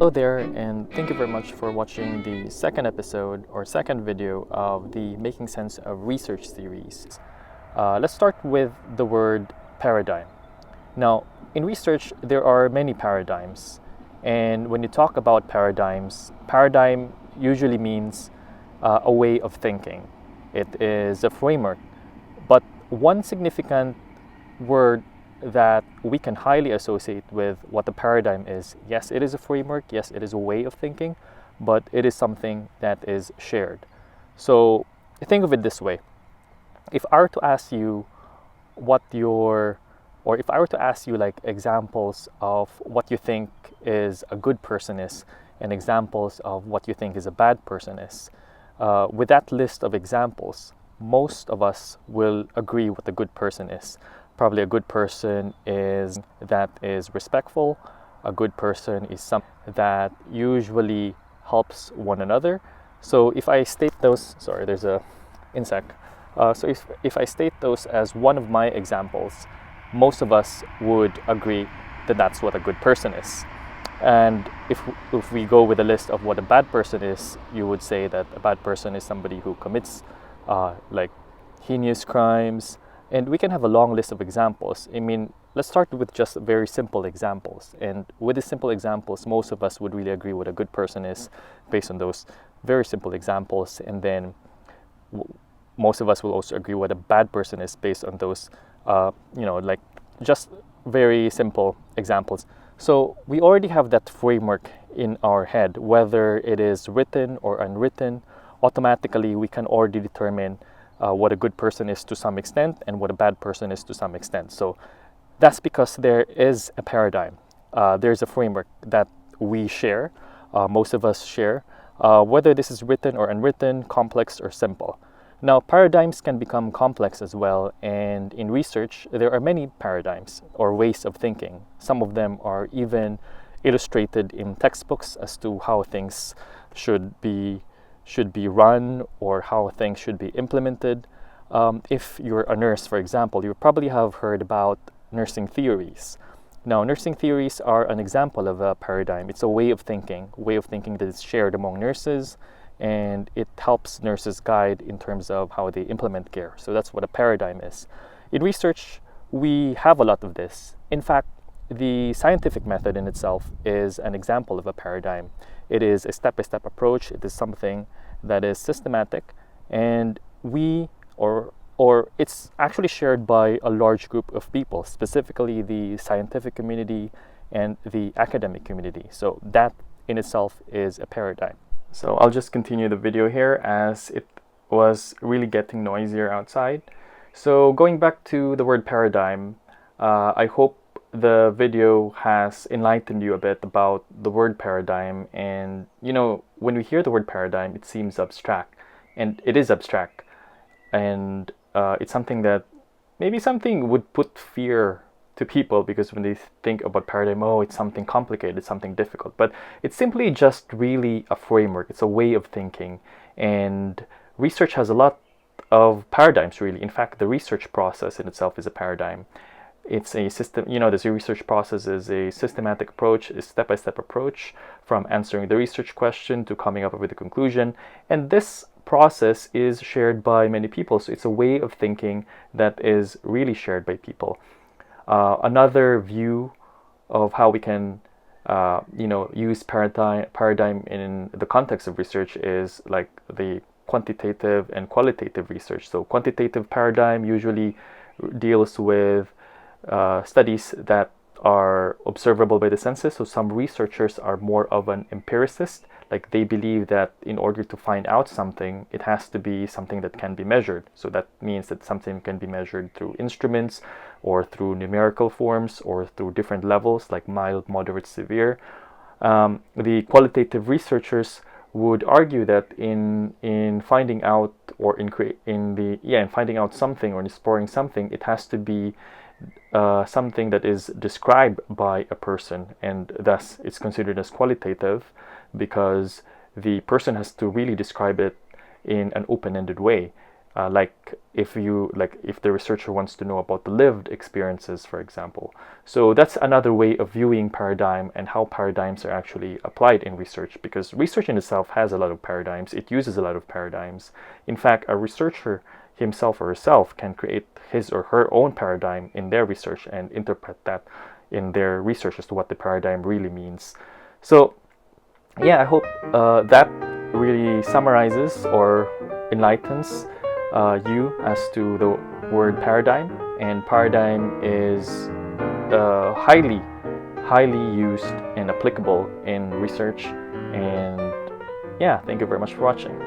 Hello there, and thank you very much for watching the second episode or second video of the Making Sense of Research series. Let's start with the word paradigm. Now, in research, there are many paradigms, and when you talk about paradigms, paradigm usually means a way of thinking. It is a framework, but one significant word that we can highly associate with what the paradigm is. Yes, it is a framework. Yes, it is a way of thinking, but it is something that is shared. So think of it this way. If I were to ask you if I were to ask you like examples of what you think is a good person is and examples of what you think is a bad person is, with that list of examples, most of us will agree what a good person is. Probably a good person is that is respectful. A good person is someone that usually helps one another. So if I state those, sorry, there's a insect. So if I state those as one of my examples, most of us would agree that that's what a good person is. And if we go with a list of what a bad person is, you would say that a bad person is somebody who commits like heinous crimes, and we can have a long list of examples. I mean, let's start with just very simple examples. And with the simple examples, most of us would really agree what a good person is based on those very simple examples. And then most of us will also agree what a bad person is based on those, like just very simple examples. So we already have that framework in our head, whether it is written or unwritten. Automatically, we can already determine what a good person is to some extent and what a bad person is to some extent. So that's because there is a paradigm. There's a framework that we share, most of us share, whether this is written or unwritten, complex or simple. Now, paradigms can become complex as well, and in research, there are many paradigms or ways of thinking. Some of them are even illustrated in textbooks as to how things should be run or how things should be implemented. If you're a nurse, for example, you probably have heard about nursing theories. Now, nursing theories are an example of a paradigm. It's a way of thinking that is shared among nurses, and it helps nurses guide in terms of how they implement care. So that's what a paradigm is. In research, we have a lot of this. In fact, the scientific method in itself is an example of a paradigm. It is a step-by-step approach. It is something that is systematic, and it's actually shared by a large group of people, specifically the scientific community and the academic community. So that in itself is a paradigm. So I'll just continue the video here as it was really getting noisier outside. So going back to the word paradigm, I hope the video has enlightened you a bit about the word paradigm. And when we hear the word paradigm, it seems abstract, and it is abstract, and it's something that maybe something would put fear to people, because when they think about paradigm, oh, it's something complicated, it's something difficult. But it's simply just really a framework. It's a way of thinking, and research has a lot of paradigms, really. In fact, the research process in itself is a paradigm. It's a system, this research process is a systematic approach, a step-by-step approach from answering the research question to coming up with a conclusion. And this process is shared by many people. So it's a way of thinking that is really shared by people. Another view of how we can, use paradigm in the context of research is like the quantitative and qualitative research. So quantitative paradigm usually deals with studies that are observable by the senses. So some researchers are more of an empiricist, like they believe that in order to find out something, it has to be something that can be measured. So that means that something can be measured through instruments or through numerical forms or through different levels like mild, moderate, severe. The qualitative researchers would argue that in finding out or in finding out something or in exploring something, it has to be something that is described by a person, and thus it's considered as qualitative because the person has to really describe it in an open-ended way. Like if the researcher wants to know about the lived experiences, for example. So that's another way of viewing paradigm and how paradigms are actually applied in research, because research in itself has a lot of paradigms. It uses a lot of paradigms. In fact, a researcher himself or herself can create his or her own paradigm in their research and interpret that in their research as to what the paradigm really means. So yeah, I hope that really summarizes or enlightens you as to the word paradigm. And paradigm is highly used and applicable in research. And yeah, thank you very much for watching.